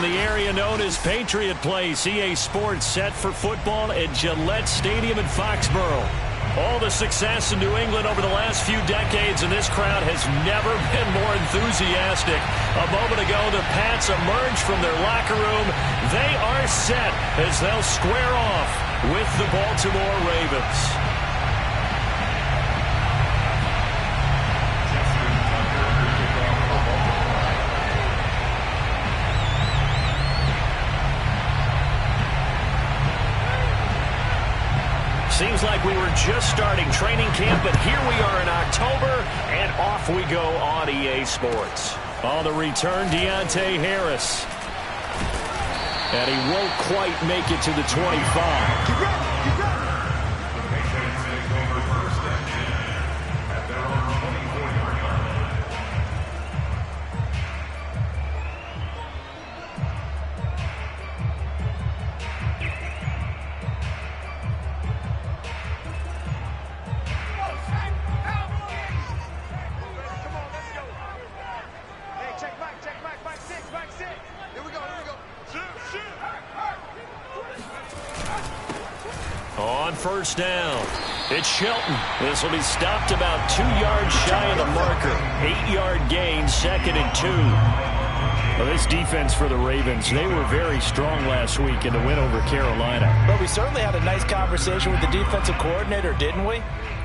the area known as Patriot Place. EA Sports set for football at Gillette Stadium in Foxborough. All the success in New England over the last few decades, and this crowd has never been more enthusiastic. A moment ago, the Pats emerged from their locker room. They are set as they'll square off with the Baltimore Ravens. Seems like we were just starting training camp, but here we are in October, and off we go on EA Sports. On the return, Deontay Harris. And he won't quite make it to the 25. On first down, it's Shelton. This will be stopped about 2 yards shy of the marker. 8-yard gain, 2nd and 2. Well, this defense for the Ravens, they were very strong last week in the win over Carolina. But we certainly had a nice conversation with the defensive coordinator, didn't we?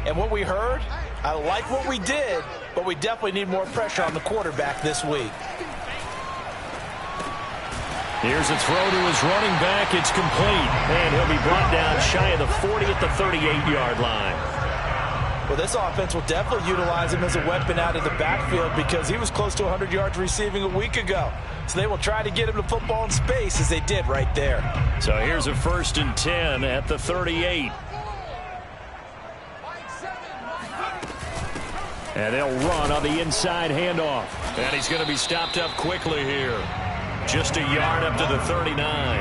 And what we heard, I like what we did, but we definitely need more pressure on the quarterback this week. Here's a throw to his running back. It's complete. And he'll be brought down shy of the 40 at the 38-yard line. Well, this offense will definitely utilize him as a weapon out of the backfield because he was close to 100 yards receiving a week ago. So they will try to get him the football in space as they did right there. So here's a 1st and 10 at the 38. And they'll run on the inside handoff. And he's going to be stopped up quickly here. Just a yard up to the 39.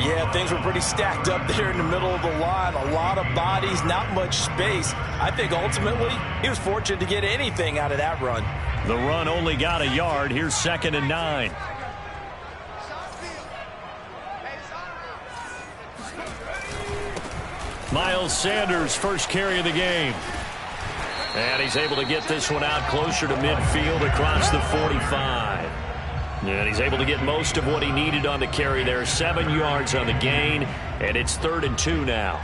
Yeah, things were pretty stacked up there in the middle of the line. A lot of bodies, not much space. I think ultimately he was fortunate to get anything out of that run. The run only got a yard. Here's 2nd and 9. Miles Sanders, first carry of the game. And he's able to get this one out closer to midfield across the 45. And he's able to get most of what he needed on the carry there. 7 yards on the gain, and it's 3rd and 2 now.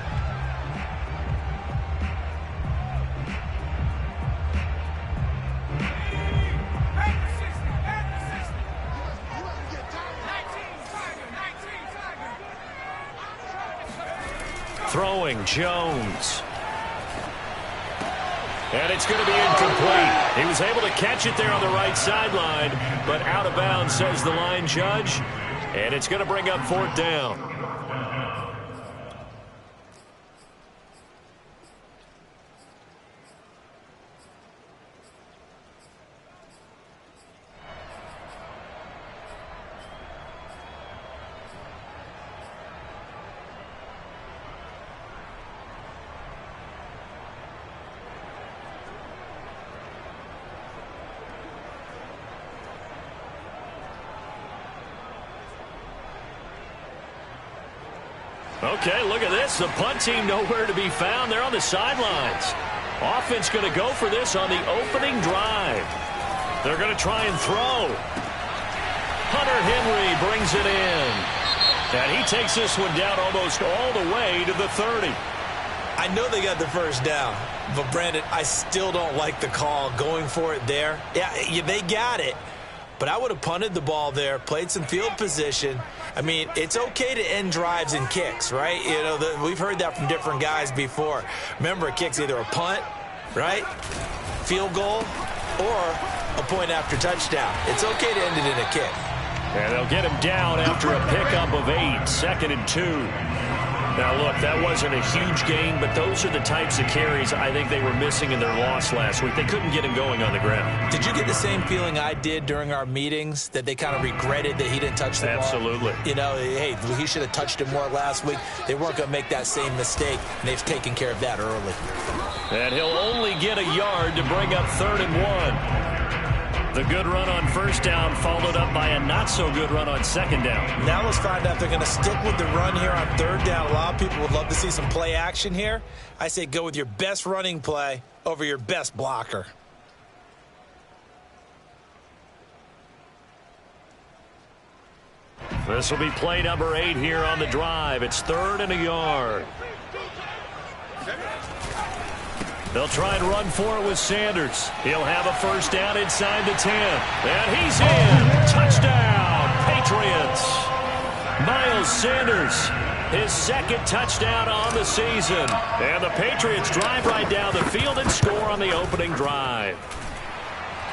Throwing, Jones. And it's going to be incomplete. He was able to catch it there on the right sideline, but out of bounds, says the line judge. And it's going to bring up 4th down. Okay, look at this. The punt team nowhere to be found. They're on the sidelines. Offense going to go for this on the opening drive. They're going to try and throw. Hunter Henry brings it in. And he takes this one down almost all the way to the 30. I know they got the first down, but Brandon, I still don't like the call going for it there. Yeah, they got it. But I would have punted the ball there, played some field position. I mean, it's okay to end drives and kicks, right? You know, we've heard that from different guys before. Remember, a kick's either a punt, right, field goal, or a point after touchdown. It's okay to end it in a kick. And they'll get him down after a pickup of 8, 2nd and 2. Now, look, that wasn't a huge gain, but those are the types of carries I think they were missing in their loss last week. They couldn't get him going on the ground. Did you get the same feeling I did during our meetings, that they kind of regretted that he didn't touch the ball? Absolutely. You know, hey, he should have touched it more last week. They weren't going to make that same mistake, and they've taken care of that early. And he'll only get a yard to bring up 3rd and 1. The good run on first down followed up by a not-so-good run on second down. Now let's find out if they're going to stick with the run here on third down. A lot of people would love to see some play action here. I say go with your best running play over your best blocker. This will be play number 8 here on the drive. It's 3rd and a yard. They'll try and run for it with Sanders. He'll have a first down inside the 10. And he's in. Touchdown, Patriots. Miles Sanders, his second touchdown on the season. And the Patriots drive right down the field and score on the opening drive.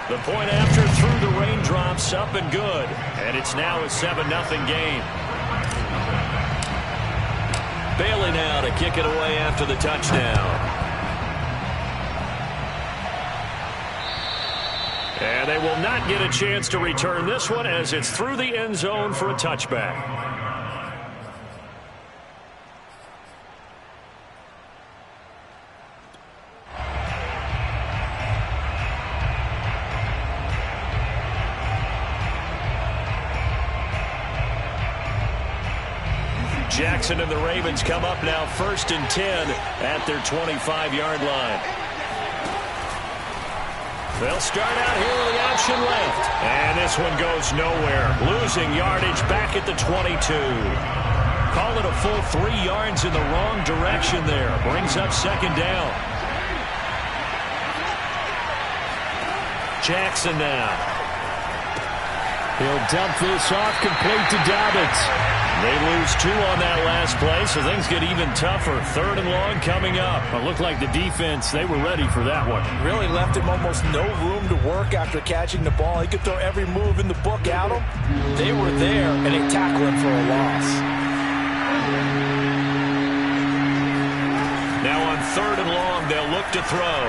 The point after through the raindrops, up and good. And it's now a 7-0 game. Bailey now to kick it away after the touchdown. And they will not get a chance to return this one as it's through the end zone for a touchback. Jackson and the Ravens come up now 1st and 10 at their 25-yard line. They'll start out here with the option left. And this one goes nowhere. Losing yardage back at the 22. Call it a full 3 yards in the wrong direction there. Brings up second down. Jackson now. He'll dump this off complete to Dobbins. They lose 2 on that last play, so things get even tougher. 3rd and long coming up. It looked like the defense, they were ready for that one. Really left him almost no room to work after catching the ball. He could throw every move in the book at him. They were there, and they tackle him for a loss. Now on 3rd and long, they'll look to throw.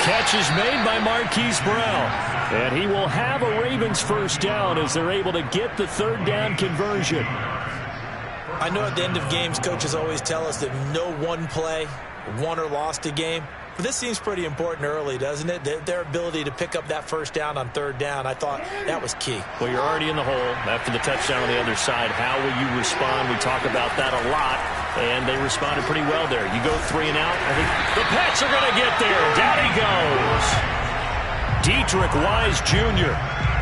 Catch is made by Marquise Brown. And he will have a Ravens first down as they're able to get the 3rd down conversion. I know at the end of games, coaches always tell us that no one play won or lost a game. But this seems pretty important early, doesn't it? Their ability to pick up that first down on 3rd down, I thought that was key. Well, you're already in the hole after the touchdown on the other side. How will you respond? We talk about that a lot, and they responded pretty well there. You go 3 and out. I think the Pats are going to get there. Down he goes. Dietrich Wise Jr.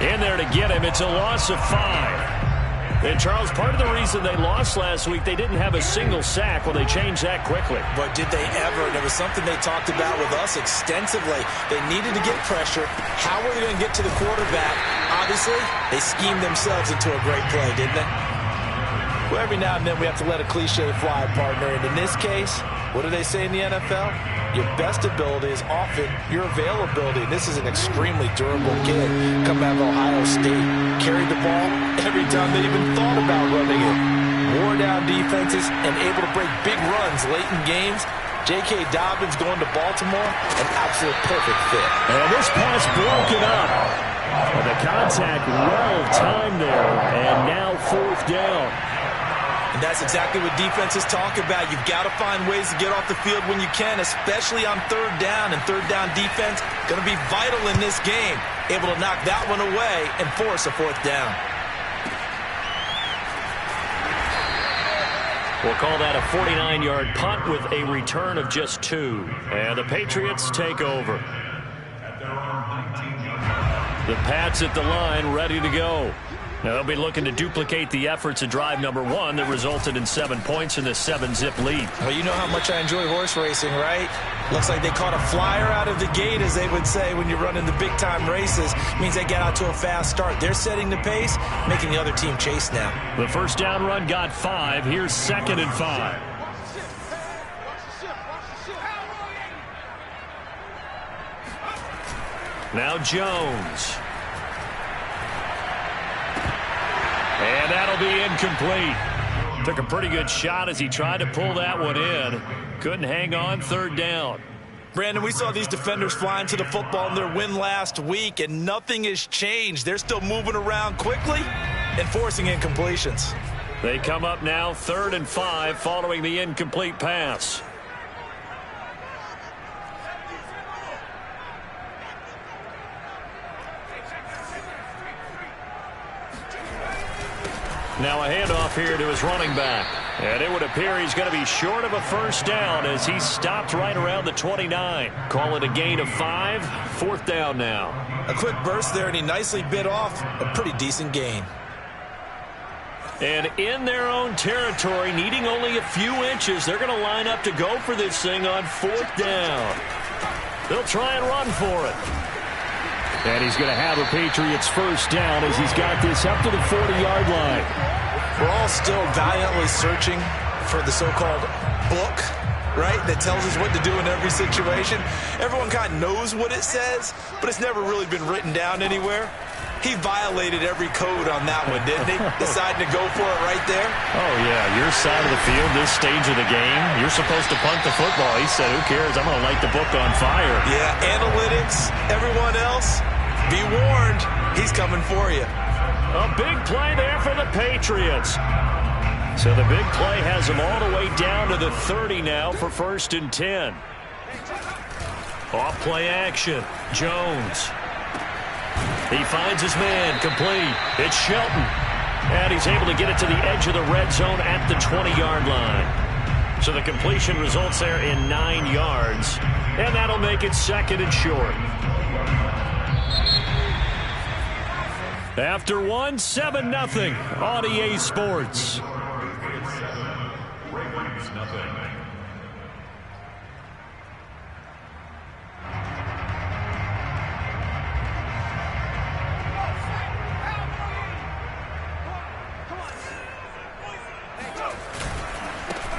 in there to get him. It's a loss of 5. And, Charles, part of the reason they lost last week, they didn't have a single sack. Well, they changed that quickly. But did they ever? And it was something they talked about with us extensively. They needed to get pressure. How were they going to get to the quarterback? Obviously, they schemed themselves into a great play, didn't they? Well, every now and then we have to let a cliche fly, partner. And in this case, what do they say in the NFL? Your best ability is often your availability. And this is an extremely durable kid coming out of Ohio State. Carried the ball every time they even thought about running it. Wore down defenses and able to break big runs late in games. J.K. Dobbins going to Baltimore, an absolute perfect fit. And this pass broken up. And the contact well timed there. And now 4th down. And that's exactly what defenses talk about. You've got to find ways to get off the field when you can, especially on 3rd down. And 3rd down defense going to be vital in this game. Able to knock that one away and force a 4th down. We'll call that a 49-yard punt with a return of just 2. And the Patriots take over. The Pats at the line ready to go. Now they'll be looking to duplicate the efforts of drive number 1 that resulted in 7 points in the 7-zip lead. Well, you know how much I enjoy horse racing, right? Looks like they caught a flyer out of the gate, as they would say when you're running the big-time races. Means they get out to a fast start. They're setting the pace, making the other team chase now. The first down run got 5. Here's 2nd and 5. Now Jones. And that'll be incomplete. Took a pretty good shot as he tried to pull that one in. Couldn't hang on 3rd down. Brandon, we saw these defenders flying to the football in their win last week, and nothing has changed. They're still moving around quickly and forcing incompletions. They come up now 3rd and 5 following the incomplete pass. Now a handoff here to his running back. And it would appear he's going to be short of a first down as he stopped right around the 29. Call it a gain of 5. 4th down now. A quick burst there, and he nicely bit off a pretty decent gain. And in their own territory, needing only a few inches, they're going to line up to go for this thing on 4th down. They'll try and run for it. And he's going to have a Patriots first down as he's got this up to the 40-yard line. We're all still valiantly searching for the so-called book, right, that tells us what to do in every situation. Everyone kind of knows what it says, but it's never really been written down anywhere. He violated every code on that one, didn't he? Deciding to go for it right there. Oh, yeah, your side of the field, this stage of the game, you're supposed to punt the football. He said, who cares? I'm going to light the book on fire. Yeah, analytics, everyone else, be warned, he's coming for you. A big play there for the Patriots. So the big play has them all the way down to the 30 now for 1st and 10. Off play action. Jones. He finds his man, complete. It's Shelton. And he's able to get it to the edge of the red zone at the 20-yard line. So the completion results there in 9 yards. And that'll make it 2nd and short. After 1, 7-0 on EA Sports.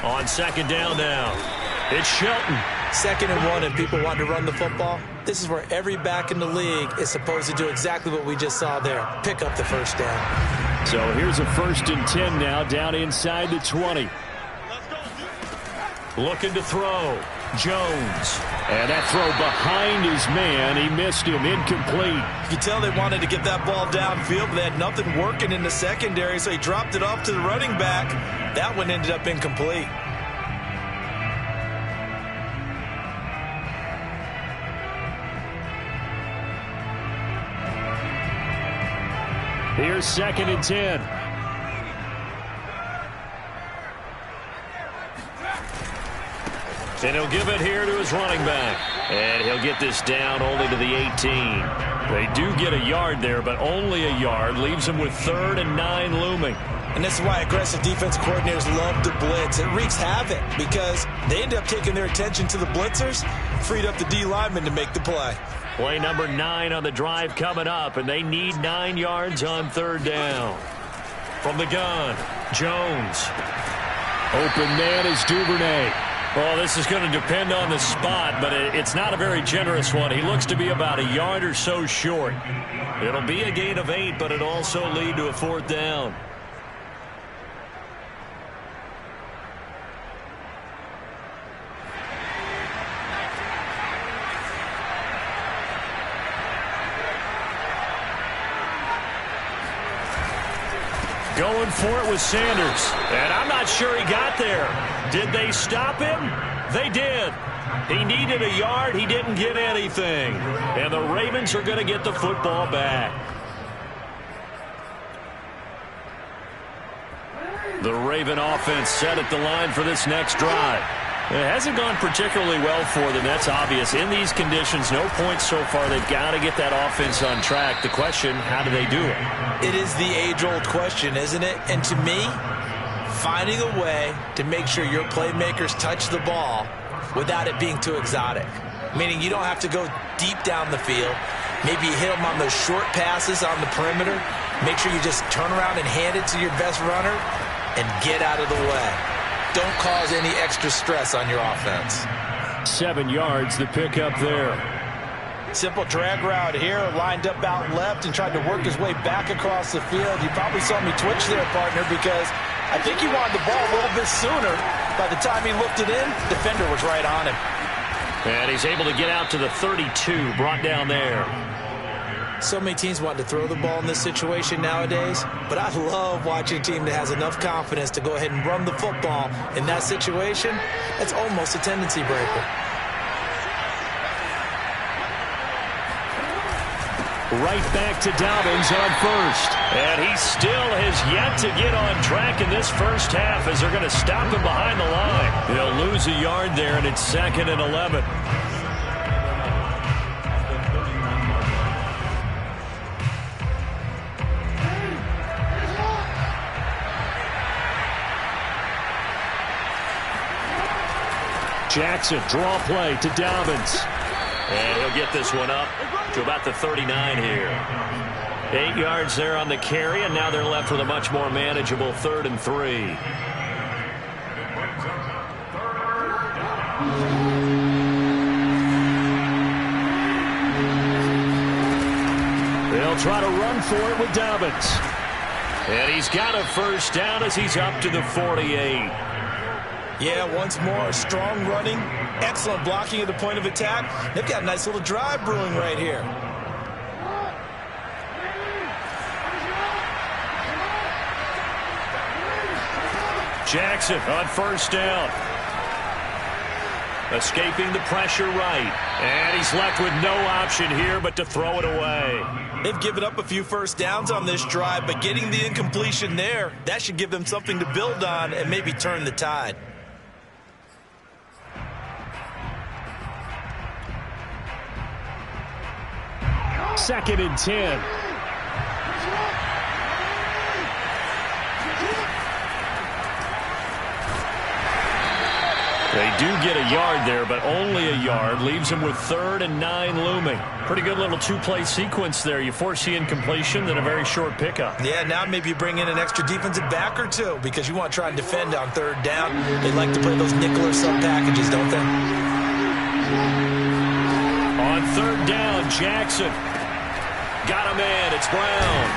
On 2nd down now, it's Shelton. 2nd and 1, and people want to run the football. This is where every back in the league is supposed to do exactly what we just saw there. Pick up the first down. So here's a 1st and 10 now, down inside the 20. Looking to throw. Jones. And that throw behind his man. He missed him. Incomplete. You can tell they wanted to get that ball downfield, but they had nothing working in the secondary, so he dropped it off to the running back. That one ended up incomplete. Here's 2nd and 10. And he'll give it here to his running back. And he'll get this down only to the 18. They do get a yard there, but only a yard. Leaves him with 3rd and 9 looming. And this is why aggressive defense coordinators love to blitz. It wreaks havoc because they end up taking their attention to the blitzers, freed up the D lineman to make the play. Play number 9 on the drive coming up, and they need 9 yards on 3rd down. From the gun, Jones. Open man is Duvernay. Well, this is going to depend on the spot, but it's not a very generous one. He looks to be about a yard or so short. It'll be a gain of 8, but it'll also lead to a 4th down. Going for it with Sanders. And I'm not sure he got there. Did they stop him? They did. He needed a yard. He didn't get anything. And the Ravens are going to get the football back. The Raven offense set at the line for this next drive. It hasn't gone particularly well for them. That's obvious. In these conditions, no points so far. They've got to get that offense on track. The question, how do they do it? It is the age-old question, isn't it? And to me, finding a way to make sure your playmakers touch the ball without it being too exotic. Meaning you don't have to go deep down the field. Maybe you hit them on those short passes on the perimeter. Make sure you just turn around and hand it to your best runner and get out of the way. Don't cause any extra stress on your offense. 7 yards, the pickup there. Simple drag route here, lined up out left and tried to work his way back across the field. You probably saw me twitch there, partner, because I think he wanted the ball a little bit sooner. By the time he looked it in, defender was right on him. And he's able to get out to the 32, brought down there. So many teams want to throw the ball in this situation nowadays, but I love watching a team that has enough confidence to go ahead and run the football in that situation. That's almost a tendency breaker. Right back to Dobbins on first. And he still has yet to get on track in this first half as they're going to stop him behind the line. They'll lose a yard there, and it's 2nd and 11. Jackson, draw play to Dobbins. And he'll get this one up to about the 39 here. 8 yards there on the carry, and now they're left with a much more manageable 3rd and 3. They'll try to run for it with Dobbins. And he's got a first down as he's up to the 48. Yeah, once more, strong running, excellent blocking at the point of attack. They've got a nice little drive brewing right here. Jackson on first down. Escaping the pressure right. And he's left with no option here but to throw it away. They've given up a few first downs on this drive, but getting the incompletion there, that should give them something to build on and maybe turn the tide. Second and 10. They do get a yard there, but only a yard. Leaves them with 3rd and 9 looming. Pretty good little two-play sequence there. You force the incompletion, then a very short pickup. Yeah, now maybe you bring in an extra defensive back or two because you want to try and defend on 3rd down. They like to play those nickel or sub packages, don't they? On 3rd down, Jackson. Got him in. It's Brown.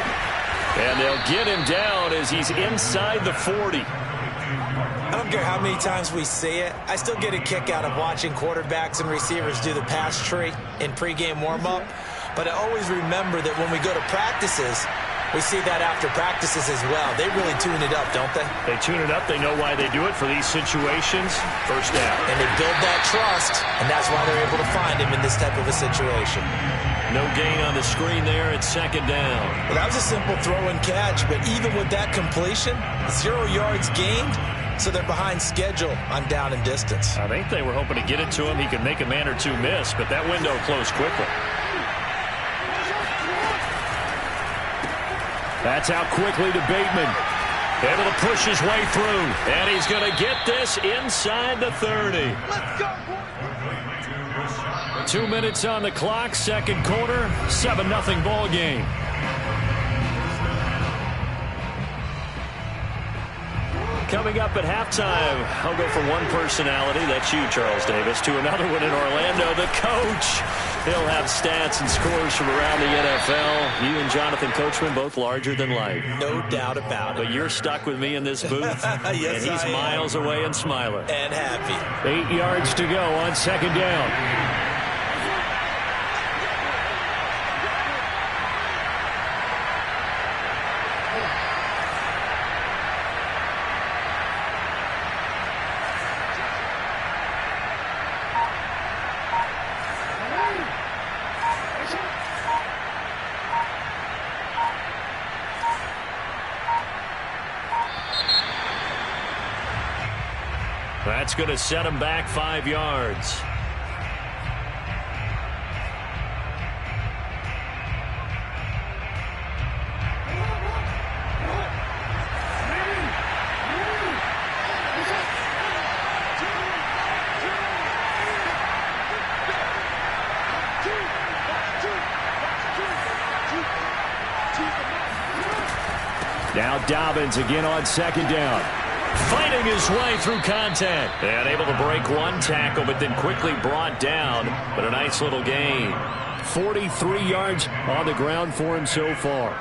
And they'll get him down as he's inside the 40. I don't care how many times we see it. I still get a kick out of watching quarterbacks and receivers do the pass tree in pregame warm-up. But I always remember that when we go to practices, we see that after practices as well. They really tune it up, don't they? They tune it up. They know why they do it for these situations. First down. And they build that trust, and that's why they're able to find him in this type of a situation. No gain on the screen there at 2nd down. Well, that was a simple throw and catch, but even with that completion, 0 yards gained, so they're behind schedule on down and distance. I think they were hoping to get it to him. He could make a man or two miss, but that window closed quickly. That's out quickly to Bateman. Able to push his way through, and he's going to get this inside the 30. Let's go. 2 minutes on the clock, 2nd quarter, 7-0 ball game. Coming up at halftime, I'll go from one personality, that's you, Charles Davis, to another one in Orlando, the coach. He'll have stats and scores from around the NFL. You and Jonathan Coachman, both larger than life. No doubt about it. But you're stuck with me in this booth, yes, and he's miles away and smiling. And happy. 8 yards to go on 2nd down. That's going to set him back 5 yards. Now Dobbins again on 2nd down. Fighting his way through contact. And able to break one tackle, but then quickly brought down. But a nice little gain. 43 yards on the ground for him so far.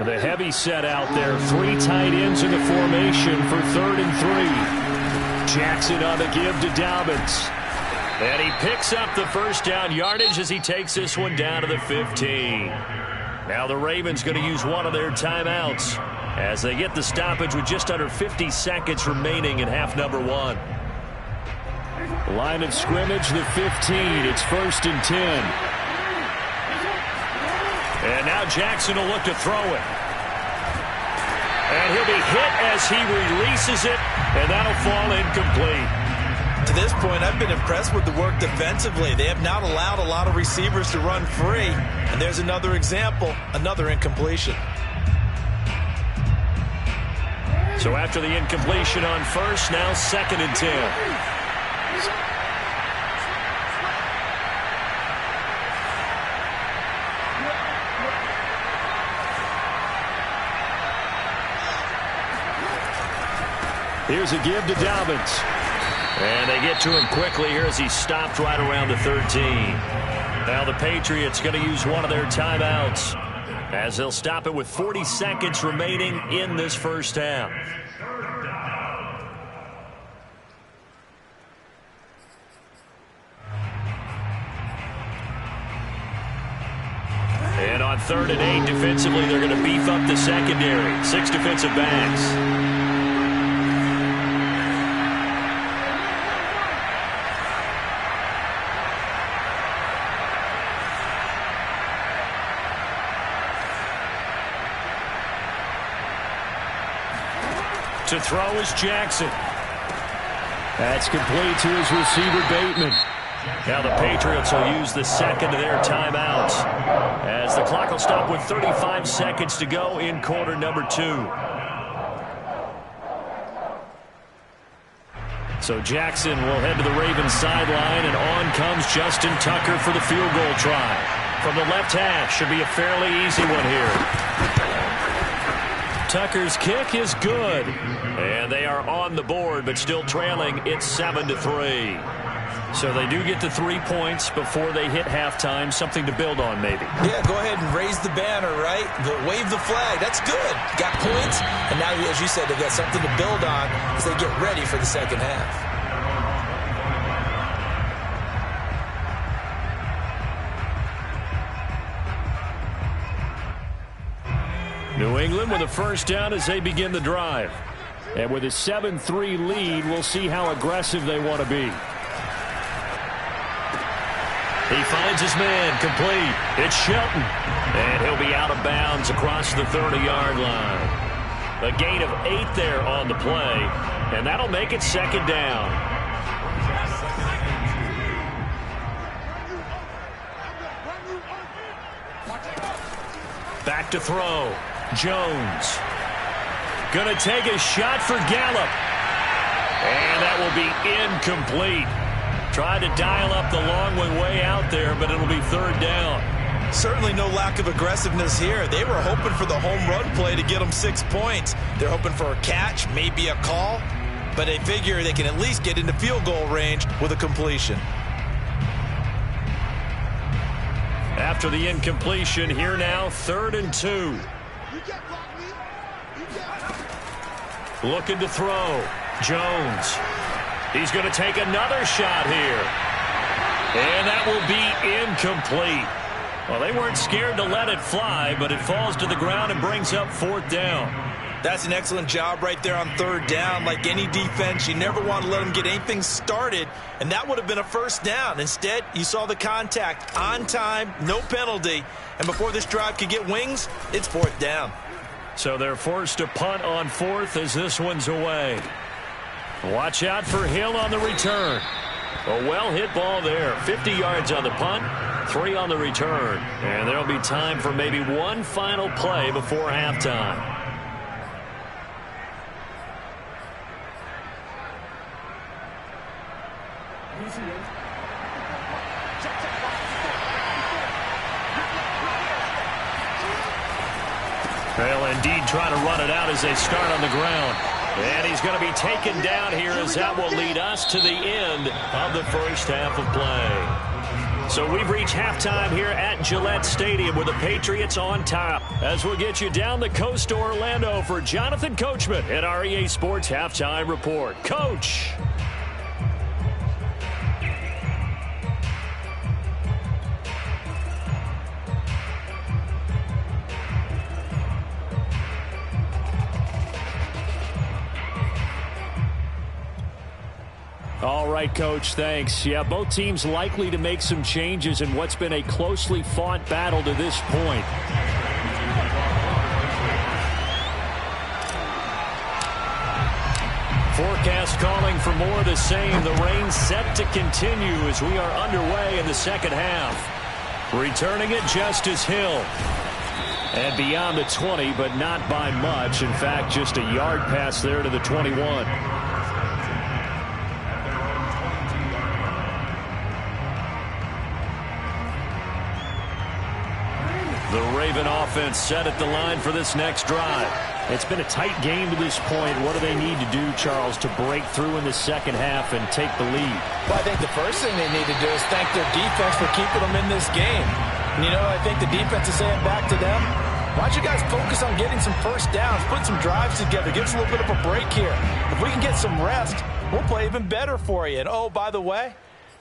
The heavy set out there. 3 tight ends in the formation for 3rd and 3. Jackson on the give to Dobbins. And he picks up the first down yardage as he takes this one down to the 15. Now the Ravens going to use one of their timeouts as they get the stoppage with just under 50 seconds remaining in half number 1. Line of scrimmage, the 15. It's 1st and 10. And now Jackson will look to throw it. And he'll be hit as he releases it, and that'll fall incomplete. To this point, I've been impressed with the work defensively. They have not allowed a lot of receivers to run free. And there's another example, another incompletion. So after the incompletion on first, now 2nd and 10. Here's a give to Dobbins. And they get to him quickly here as he stopped right around the 13. Now the Patriots going to use one of their timeouts as they'll stop it with 40 seconds remaining in this first half. And on 3rd and 8 defensively, they're going to beef up the secondary. 6 defensive backs. To throw is Jackson. That's complete to his receiver, Bateman. Now the Patriots will use the second of their timeouts as the clock will stop with 35 seconds to go in quarter number 2. So Jackson will head to the Ravens sideline, and on comes Justin Tucker for the field goal try. From the left half, should be a fairly easy one here. Tucker's kick is good. And they are on the board, but still trailing. It's 7-3. So they do get the 3 points before they hit halftime. Something to build on, maybe. Yeah, go ahead and raise the banner, right? Wave the flag. That's good. Got points. And now, as you said, they've got something to build on as they get ready for the second half. New England with a first down as they begin the drive. And with a 7-3 lead, we'll see how aggressive they want to be. He finds his man complete. It's Shelton. And he'll be out of bounds across the 30-yard line. A gain of 8 there on the play. And that'll make it 2nd down. Back to throw. Jones. Going to take a shot for Gallup. And that will be incomplete. Tried to dial up the long one way out there, but it'll be 3rd down. Certainly no lack of aggressiveness here. They were hoping for the home run play to get them 6 points. They're hoping for a catch, maybe a call, but they figure they can at least get into field goal range with a completion. After the incompletion, here now, 3rd and 2. Looking to throw. Jones. He's going to take another shot here. And that will be incomplete. Well, they weren't scared to let it fly, but it falls to the ground and brings up 4th down. That's an excellent job right there on 3rd down. Like any defense, you never want to let them get anything started, and that would have been a first down. Instead, you saw the contact on time, no penalty, and before this drive could get wings, it's 4th down. So they're forced to punt on 4th as this one's away. Watch out for Hill on the return. A well-hit ball there. 50 yards on the punt, 3 on the return. And there'll be time for maybe one final play before halftime. They'll indeed try to run it out as they start on the ground. And he's going to be taken down here as that will lead us to the end of the first half of play. So we've reached halftime here at Gillette Stadium with the Patriots on top. As we'll get you down the coast to Orlando for Jonathan Coachman at our EA Sports Halftime Report. Coach. All right, Coach, thanks. Yeah, both teams likely to make some changes in what's been a closely fought battle to this point. Forecast calling for more of the same. The rain set to continue as we are underway in the second half. Returning it, Justice Hill. And beyond the 20, but not by much. In fact, just a yard pass there to the 21. The Raven offense set at the line for this next drive. It's been a tight game to this point. What do they need to do, Charles, to break through in the second half and take the lead? Well, I think the first thing they need to do is thank their defense for keeping them in this game. And, I think the defense is saying back to them, why don't you guys focus on getting some first downs, put some drives together, give us a little bit of a break here. If we can get some rest, we'll play even better for you. And, oh, by the way,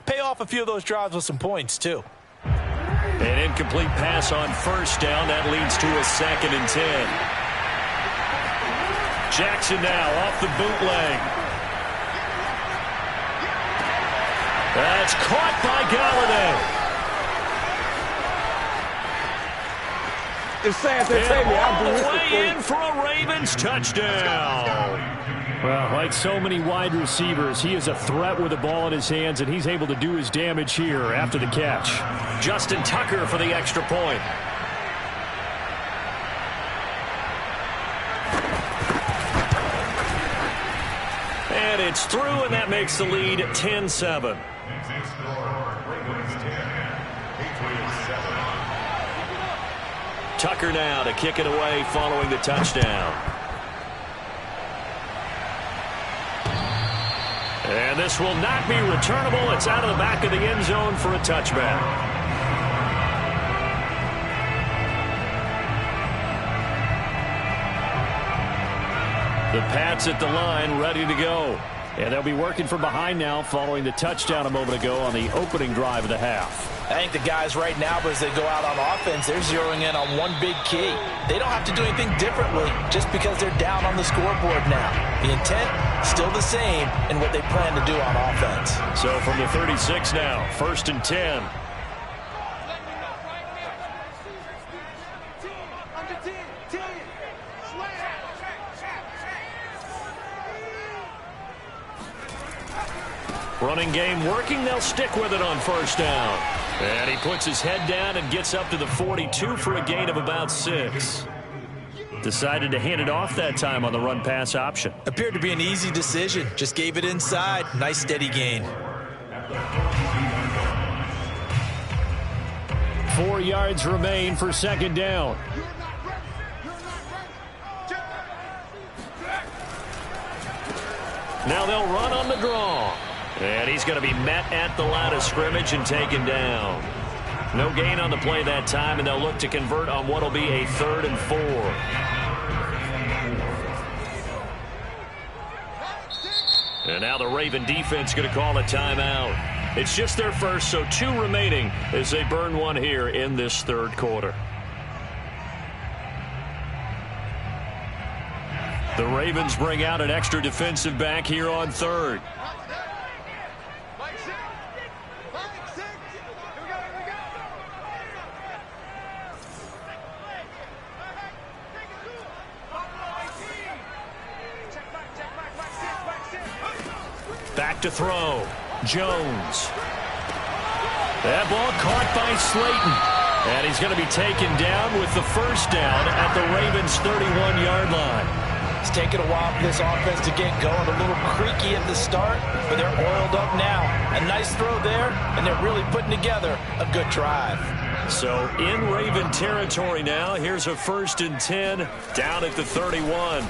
pay off a few of those drives with some points, too. An incomplete pass on first down. That leads to a 2nd and 10. Jackson now off the bootleg. That's caught by Galladay. It's sad they take me. All the way in for a Ravens touchdown. Well, like so many wide receivers, he is a threat with the ball in his hands, and he's able to do his damage here after the catch. Justin Tucker for the extra point. And it's through, and that makes the lead 10-7. Tucker now to kick it away following the touchdown. And this will not be returnable. It's out of the back of the end zone for a touchback. The Pats at the line, ready to go. And they'll be working from behind now following the touchdown a moment ago on the opening drive of the half. I think the guys right now, as they go out on offense, they're zeroing in on one big key. They don't have to do anything differently just because they're down on the scoreboard now. The intent, still the same in what they plan to do on offense. So from the 36 now, 1st and 10. Running game working. They'll stick with it on first down. And he puts his head down and gets up to the 42 for a gain of about 6. Decided to hand it off that time on the run-pass option. Appeared to be an easy decision. Just gave it inside. Nice steady gain. 4 yards remain for 2nd down. Now they'll run on the draw. And he's going to be met at the line of scrimmage and taken down. No gain on the play that time, and they'll look to convert on what will be a 3rd and 4. And now the Raven defense going to call a timeout. It's just their first, so 2 remaining as they burn one here in this 3rd quarter. The Ravens bring out an extra defensive back here on 3rd. Back to throw. Jones. That ball caught by Slayton. And he's going to be taken down with the first down at the Ravens' 31-yard line. It's taken a while for this offense to get going. A little creaky at the start, but they're oiled up now. A nice throw there, and they're really putting together a good drive. So in Raven territory now. Here's a 1st and 10 down at the 31.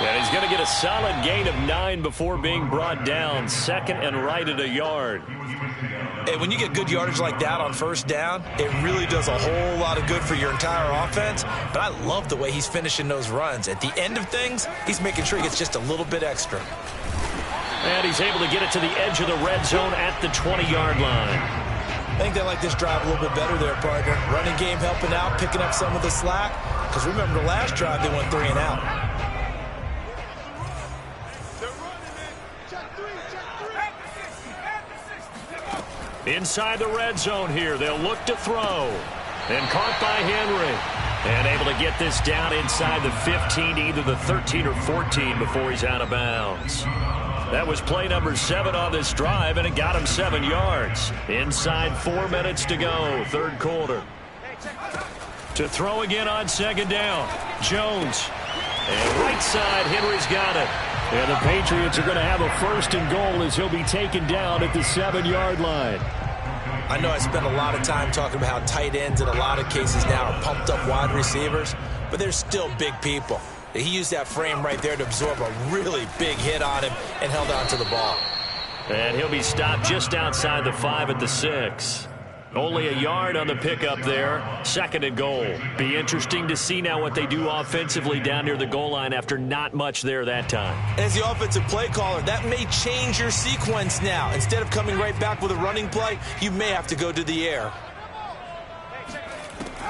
And he's going to get a solid gain of 9 before being brought down. 2nd and right at a yard. And when you get good yardage like that on first down, it really does a whole lot of good for your entire offense. But I love the way he's finishing those runs. At the end of things, he's making sure he gets just a little bit extra. And he's able to get it to the edge of the red zone at the 20-yard line. I think they like this drive a little bit better there, partner. Running game helping out, picking up some of the slack. Because remember, the last drive they went 3 and out. Inside the red zone here. They'll look to throw. And caught by Henry. And able to get this down inside the 15, either the 13 or 14 before he's out of bounds. That was play number 7 on this drive, and it got him 7 yards. Inside 4 minutes to go, third quarter. To throw again on second down. Jones. And right side, Henry's got it. And the Patriots are going to have a first and goal as he'll be taken down at the 7-yard line. I know I spend a lot of time talking about how tight ends in a lot of cases now are pumped up wide receivers, but they're still big people. He used that frame right there to absorb a really big hit on him and held on to the ball. And he'll be stopped just outside the 5 at the 6. Only a yard on the pickup there. Second and goal. Be interesting to see now what they do offensively down near the goal line after not much there that time. As the offensive play caller, that may change your sequence now. Instead of coming right back with a running play, you may have to go to the air.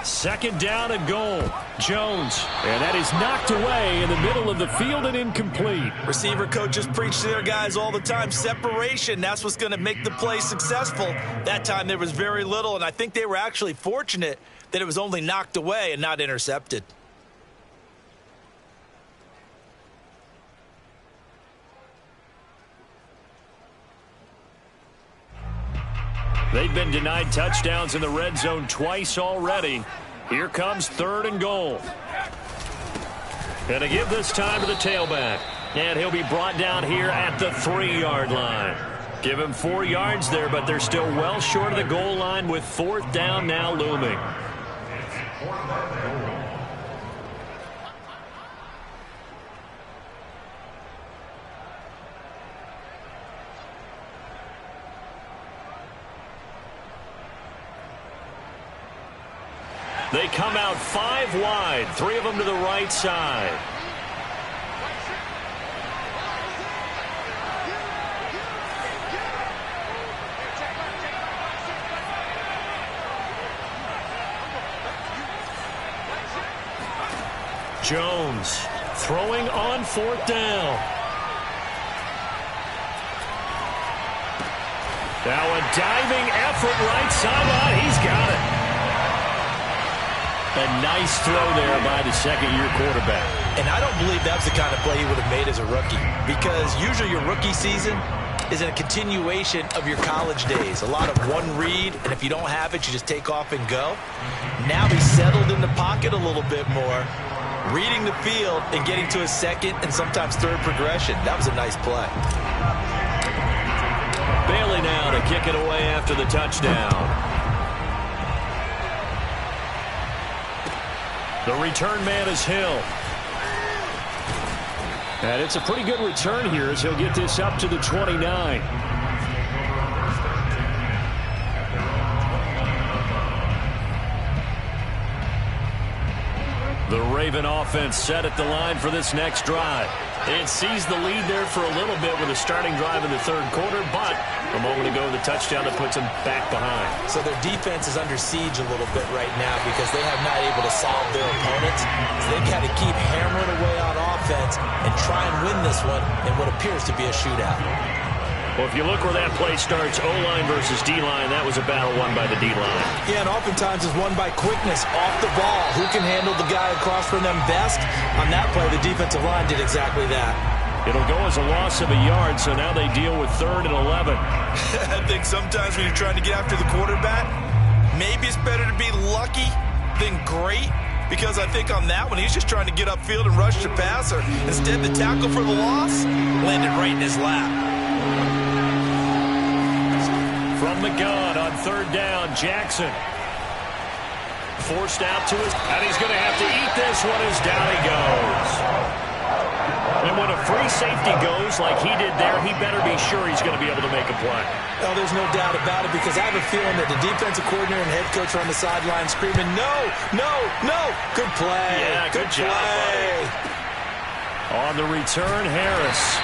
Second down and goal. Jones. And that is knocked away in the middle of the field and incomplete. Receiver coaches preach to their guys all the time. Separation, that's what's going to make the play successful. That time there was very little, and I think they were actually fortunate that it was only knocked away and not intercepted. They've been denied touchdowns in the red zone twice already. Here comes third and goal. And to give this time to the tailback. And he'll be brought down here at the 3-yard line. Give him 4 yards there, but they're still well short of the goal line with fourth down now looming. They come out 5 wide, 3 of them to the right side. Jones throwing on fourth down. Now a diving effort right sideline. He's got it. A nice throw there by the second-year quarterback. And I don't believe that's the kind of play he would have made as a rookie, because usually your rookie season is a continuation of your college days. A lot of one read, and if you don't have it, you just take off and go. Now he's settled in the pocket a little bit more, reading the field and getting to a second and sometimes third progression. That was a nice play. Bailey now to kick it away after the touchdown. The return man is Hill. And it's a pretty good return here as he'll get this up to the 29. The Raven offense set at the line for this next drive. It sees the lead there for a little bit with a starting drive in the third quarter, but a moment ago the touchdown that puts them back behind. So their defense is under siege a little bit right now because they have not able to solve their opponents. So they've got to keep hammering away on offense and try and win this one in what appears to be a shootout. Well, if you look where that play starts, O-line versus D-line, that was a battle won by the D-line. Yeah, and oftentimes it's won by quickness off the ball. Who can handle the guy across from them best? On that play, the defensive line did exactly that. It'll go as a loss of a yard, so now they deal with 3rd and 11. I think sometimes when you're trying to get after the quarterback, maybe it's better to be lucky than great, because I think on that one, he's just trying to get upfield and rush the passer. Instead, the tackle for the loss landed right in his lap. From the gun on 3rd down, Jackson. Forced out to his, and he's going to have to eat this one as down he goes. And when a free safety goes like he did there, he better be sure he's going to be able to make a play. Oh, there's no doubt about it, because I have a feeling that the defensive coordinator and head coach are on the sideline screaming, no, no, no. Good play. Yeah, good job, buddy. On the return, Harris.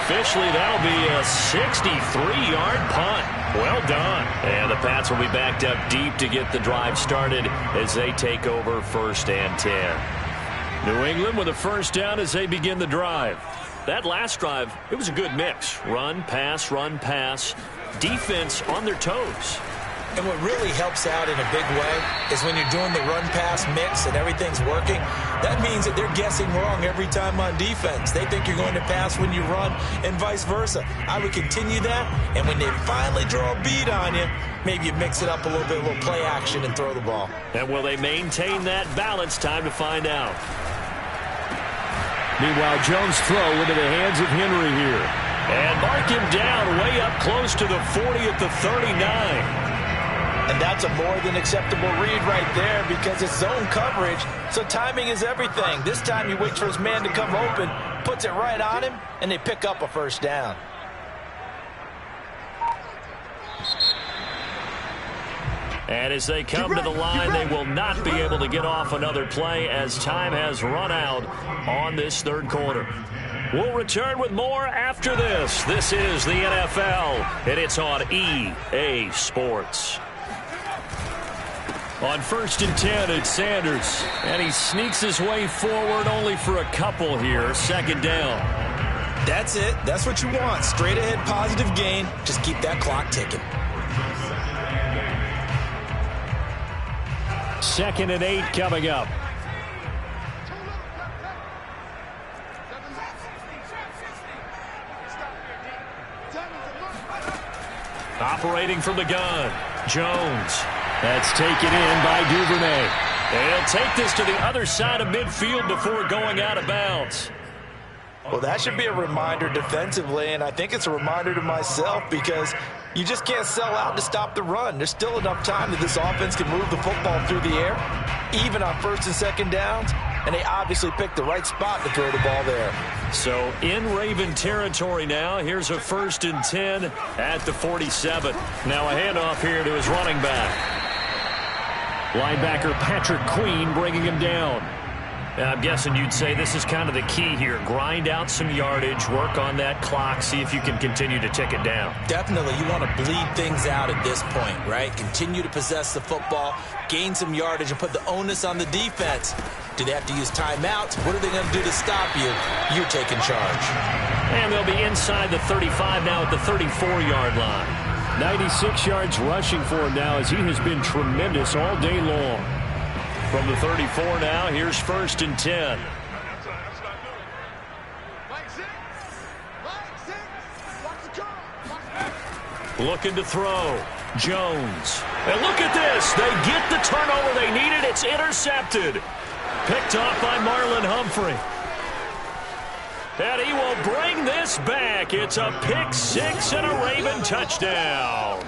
Officially, that'll be a 63-yard punt. Well done. And the Pats will be backed up deep to get the drive started as they take over 1st and 10. New England with a first down as they begin the drive. That last drive, it was a good mix. Run, pass, defense on their toes. And what really helps out in a big way is when you're doing the run-pass mix and everything's working, that means that they're guessing wrong every time on defense. They think you're going to pass when you run and vice versa. I would continue that, and when they finally draw a bead on you, maybe you mix it up a little bit, a little play action, and throw the ball. And will they maintain that balance? Time to find out. Meanwhile, Jones' throw into the hands of Henry here. And mark him down way up close to the 40 at the 39. And that's a more than acceptable read right there because it's zone coverage, so timing is everything. This time he waits for his man to come open, puts it right on him, and they pick up a first down. And as they come to the line, they will not be able to get off another play as time has run out on this third quarter. We'll return with more after this. This is the NFL, and it's on EA Sports. On 1st and 10, it's Sanders, and he sneaks his way forward only for a couple here. Second down. That's it. That's what you want. Straight ahead positive gain. Just keep that clock ticking. 2nd and 8 coming up. Operating from the gun, Jones. That's taken in by Duvernay. They'll take this to the other side of midfield before going out of bounds. Well, that should be a reminder defensively, and I think it's a reminder to myself because you just can't sell out to stop the run. There's still enough time that this offense can move the football through the air, even on 1st and 2nd downs, and they obviously picked the right spot to throw the ball there. So in Raven territory now. Here's a 1st and 10 at the 47. Now a handoff here to his running back. Linebacker Patrick Queen bringing him down. I'm guessing you'd say this is kind of the key here. Grind out some yardage, work on that clock, see if you can continue to tick it down. Definitely. You want to bleed things out at this point, right? Continue to possess the football, gain some yardage, and put the onus on the defense. Do they have to use timeouts? What are they going to do to stop you? You're taking charge. And they'll be inside the 35 now at the 34-yard line. 96 yards rushing for him now as he has been tremendous all day long. From the 34 now, here's 1st and 10. Looking to throw. Jones. And look at this. They get the turnover they needed. It's intercepted. Picked off by Marlon Humphrey. And he will bring this back. It's a pick six and a Raven touchdown.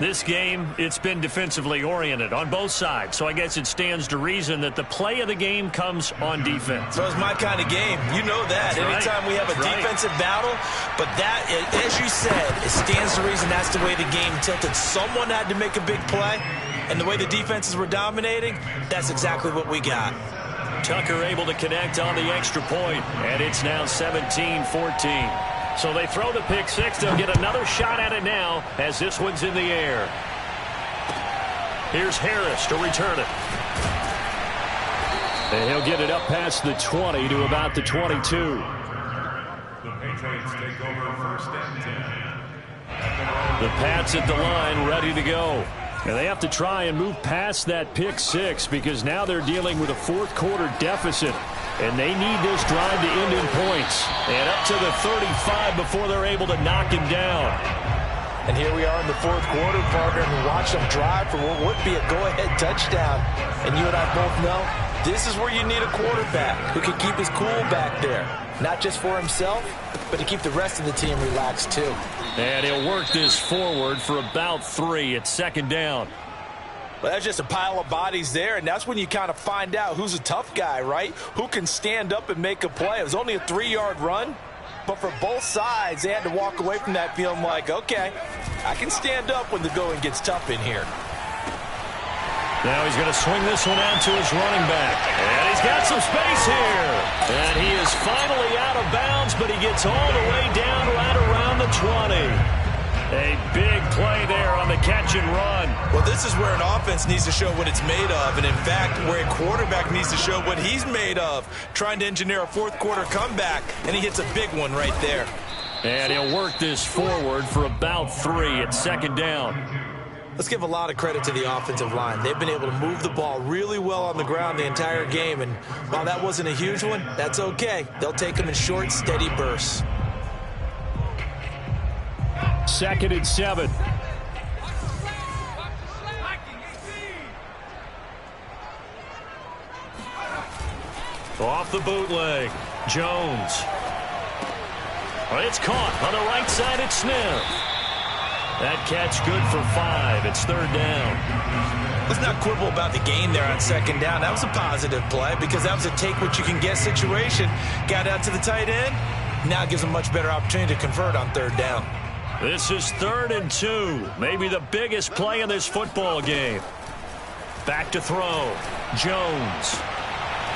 This game, it's been defensively oriented on both sides, so I guess it stands to reason that the play of the game comes on defense. So it's my kind of game. You know that. Anytime we have a defensive battle, but that, as you said, it stands to reason that's the way the game tilted. Someone had to make a big play, and the way the defenses were dominating, that's exactly what we got. Tucker able to connect on the extra point, and it's now 17-14. So they throw the pick six. They'll get another shot at it now as this one's in the air. Here's Harris to return it. And he'll get it up past the 20 to about the 22. The Patriots take over 1st and 10. The Pats at the line ready to go. And they have to try and move past that pick six because now they're dealing with a fourth quarter deficit. And they need this drive to end in points. And up to the 35 before they're able to knock him down. And here we are in the fourth quarter, partner, and watch them drive for what would be a go-ahead touchdown. And you and I both know this is where you need a quarterback who can keep his cool back there. Not just for himself, but to keep the rest of the team relaxed too. And he'll work this forward for about 3 at 2nd down. Well, that's just a pile of bodies there, and that's when you kind of find out who's a tough guy, right? Who can stand up and make a play. It was only a 3-yard run, but for both sides, they had to walk away from that feeling like, okay, I can stand up when the going gets tough in here. Now he's going to swing this one out to his running back. And he's got some space here. And he is finally out of bounds, but he gets all the way down right around the 20. A big play there on the catch and run. Well, this is where an offense needs to show what it's made of. And, in fact, where a quarterback needs to show what he's made of, trying to engineer a fourth quarter comeback. And he hits a big one right there. And he'll work this forward for about 3 at second down. Let's give a lot of credit to the offensive line. They've been able to move the ball really well on the ground the entire game. And while that wasn't a huge one, that's okay. They'll take them in short, steady bursts. 2nd and 7. Off the bootleg, Jones. It's caught on the right side. It's Smith. That catch good for 5. It's 3rd down. Let's not quibble about the gain there on 2nd down. That was a positive play because that was a take-what-you-can-get situation. Got out to the tight end. Now gives them a much better opportunity to convert on 3rd down. This is 3rd and 2. Maybe the biggest play in this football game. Back to throw. Jones.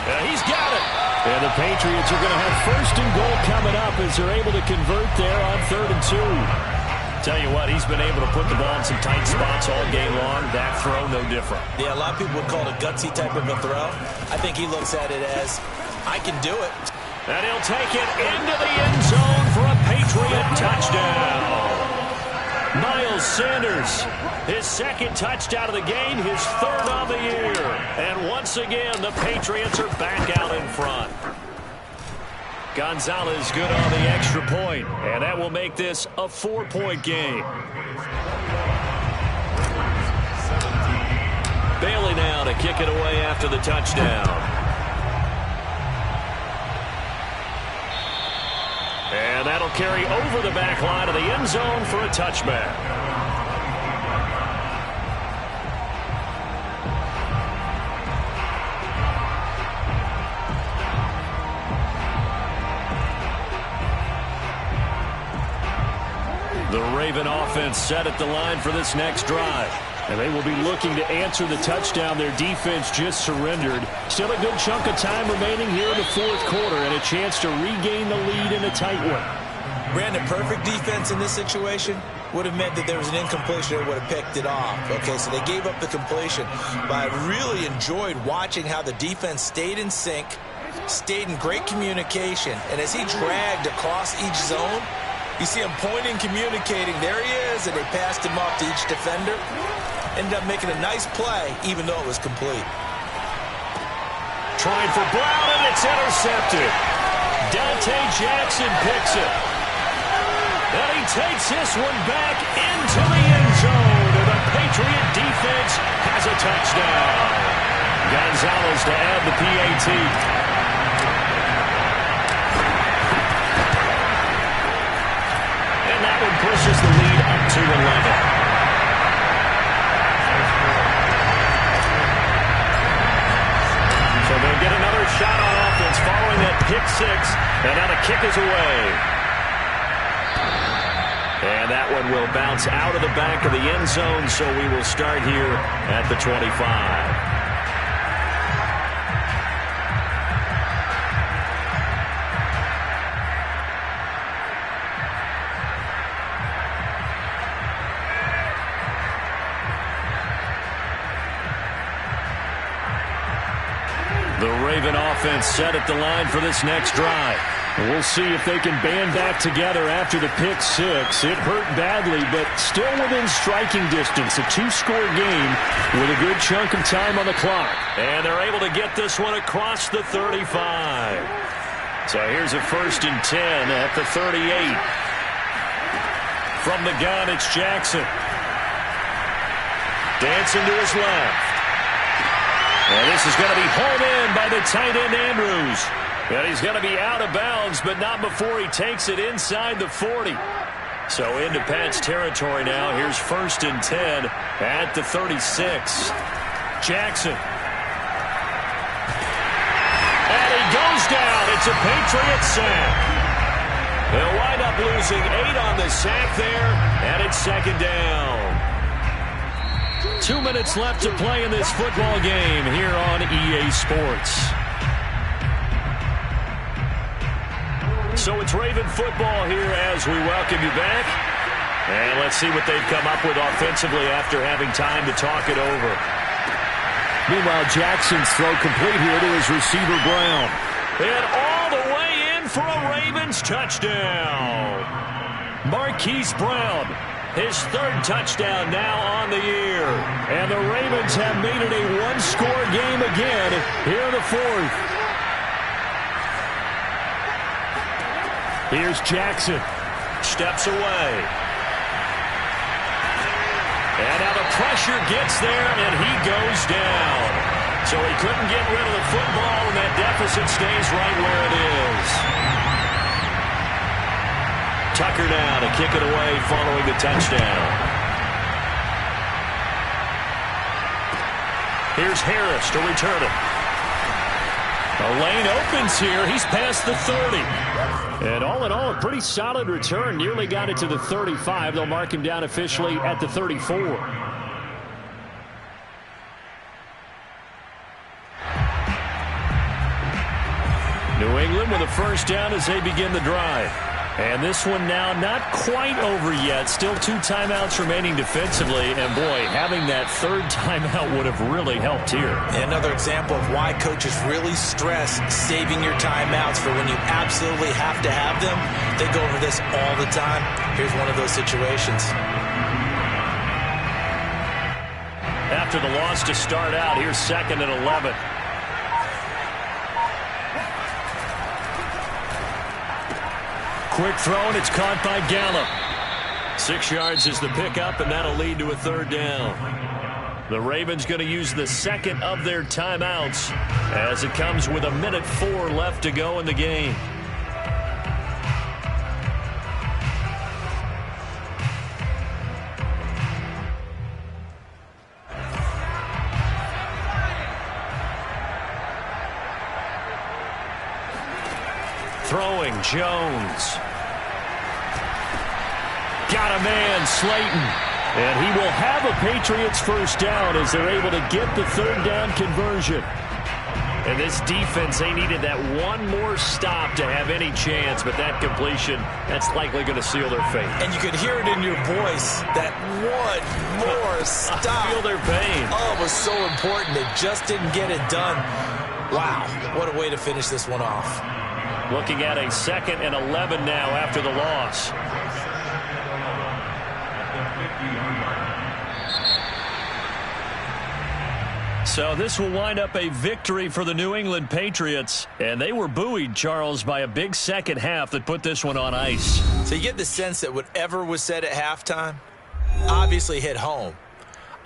He's got it. And the Patriots are going to have 1st and goal coming up as they're able to convert there on 3rd and 2. Tell you what, he's been able to put the ball in some tight spots all game long. That throw, no different. Yeah, a lot of people would call it a gutsy type of a throw. I think he looks at it as, I can do it. And he'll take it into the end zone for a Patriot touchdown. Miles Sanders, his 2nd touchdown of the game, his 3rd on the year. And once again, the Patriots are back out in front. Gonzalez good on the extra point, and that will make this a 4-point game. Bailey now to kick it away after the touchdown. And that'll carry over the back line of the end zone for a touchback. The Raven offense set at the line for this next drive. And they will be looking to answer the touchdown their defense just surrendered. Still a good chunk of time remaining here in the 4th quarter and a chance to regain the lead in a tight one. Brandon, perfect defense in this situation would have meant that there was an incompletion. They would have picked it off. Okay, so they gave up the completion. But I really enjoyed watching how the defense stayed in sync, stayed in great communication. And as he dragged across each zone, you see him pointing, communicating. There he is, and they passed him off to each defender. Ended up making a nice play, even though it was complete. Trying for Brown, and it's intercepted. Dante Jackson picks it. And he takes this one back into the end zone. And the Patriot defense has a touchdown. Gonzalez to add the PAT. And that one pushes the lead up to 11. So they'll get another shot on offense following that pick 6. And now the kick is away. And that one will bounce out of the back of the end zone, so we will start here at the 25. The Raven offense set at the line for this next drive. We'll see if they can band back together after the pick 6. It hurt badly, but still within striking distance. A 2-score game with a good chunk of time on the clock. And they're able to get this one across the 35. So here's a 1st and 10 at the 38. From the gun, it's Jackson. Dancing to his left. And this is going to be home in by the tight end, Andrews. And he's going to be out of bounds, but not before he takes it inside the 40. So into Pat's territory now. Here's 1st and 10 at the 36. Jackson. And he goes down. It's a Patriot sack. They'll wind up losing 8 on the sack there, and it's 2nd down. 2 minutes left to play in this football game here on EA Sports. So it's Raven football here as we welcome you back. And let's see what they've come up with offensively after having time to talk it over. Meanwhile, Jackson's throw complete here to his receiver, Brown. And all the way in for a Ravens touchdown. Marquise Brown, his third touchdown now on the year. And the Ravens have made it a one-score game again here in the fourth. Here's Jackson. Steps away. And now the pressure gets there, and he goes down. So he couldn't get rid of the football, and that deficit stays right where it is. Tucker now to kick it away following the touchdown. Here's Harris to return it. The lane opens here. He's past the 30. And all in all, a pretty solid return. Nearly got it to the 35. They'll mark him down officially at the 34. New England with a first down as they begin the drive. And this one now not quite over yet. Still 2 timeouts remaining defensively. And, boy, having that third timeout would have really helped here. Another example of why coaches really stress saving your timeouts for when you absolutely have to have them. They go over this all the time. Here's one of those situations. After the loss to start out, here's 2nd and 11. Quick throw, and it's caught by Gallup. 6 yards is the pickup, and that'll lead to a third down. The Ravens going to use the second of their timeouts as it comes with 1:04 left to go in the game. Throwing, Jones. Got a man, Slayton. And he will have a Patriots first down as they're able to get the third down conversion. And this defense, they needed that one more stop to have any chance, but that completion, that's likely going to seal their fate. And you could hear it in your voice, that one more stop. I feel their pain. Oh, it was so important. They just didn't get it done. Wow, what a way to finish this one off. Looking at a 2nd and 11 now after the loss. So this will wind up a victory for the New England Patriots. And they were buoyed, Charles, by a big second half that put this one on ice. So you get the sense that whatever was said at halftime obviously hit home.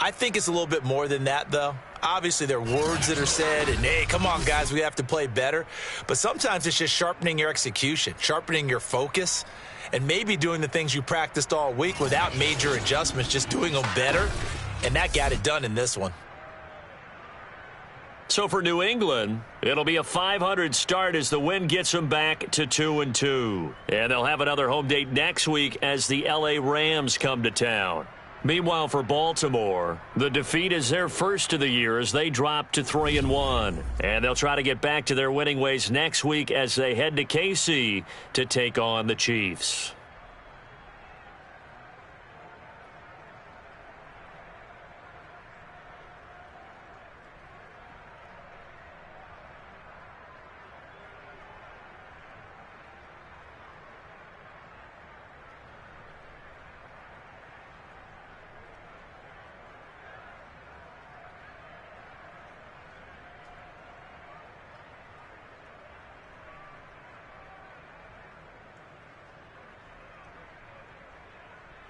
I think it's a little bit more than that, though. Obviously, there are words that are said, and, hey, come on, guys, we have to play better. But sometimes it's just sharpening your execution, sharpening your focus, and maybe doing the things you practiced all week without major adjustments, just doing them better. And that got it done in this one. So for New England, it'll be a .500 start as the win gets them back to 2-2. And they'll have another home date next week as the L.A. Rams come to town. Meanwhile, for Baltimore, the defeat is their first of the year as they drop to 3-1. And they'll try to get back to their winning ways next week as they head to KC to take on the Chiefs.